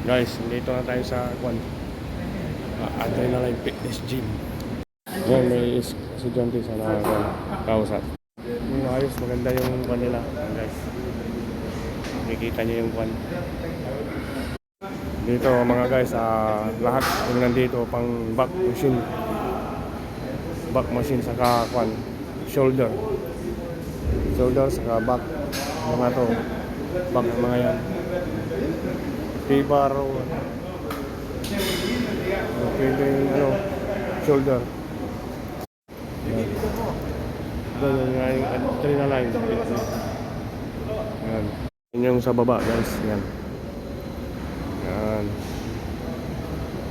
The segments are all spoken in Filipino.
Guys, dito na tayo sa Adrenaline Fitness Gym. Yan, may estudyante sa kausap. Yung ayos, maganda yung kwan nila, guys. Nakikita nyo yung kwan. Dito mga guys, lahat yung nandito pang back machine saka kwan, shoulder saka back, mga to back, mga yan, T-bar, pwede yung shoulder. Ganyan nga yung adrenaline fitness. Yan. Yan yung sa baba guys. Yan. Yan.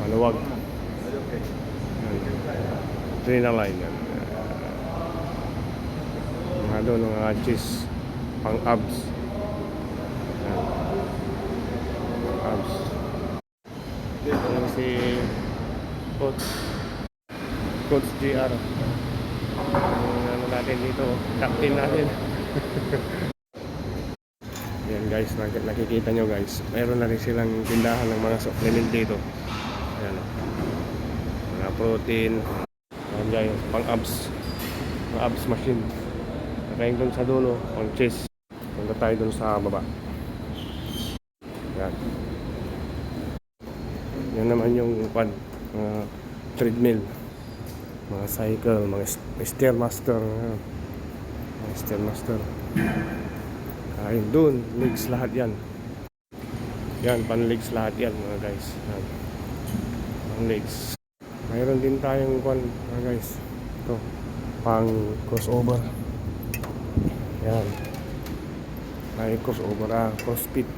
Maluwag. Yan. Adrenaline. Yan. Mga doon mga cheese. Pang abs. Yan. Abs. Yan si Coach GR. Ano natin dito, captain natin. Yan guys, nakikita nyo guys, mayroon na rin silang tindahan ng mga supplement dito. Ayan, mga protein. Ayan guys, pang abs, mga abs machine. Nakain dun sa dulo, pang chest. Punta tayo dun sa baba. Yan. Yan naman yung treadmill, mga cycle, mga stairmaster, mga stairmaster. Ayun dun, legs lahat yan. Yan, pan legs lahat yan mga guys. Yan. Pan legs. Mayroon din tayong mga guys. Ito, pang crossover. Yan. May crossover, crossfit.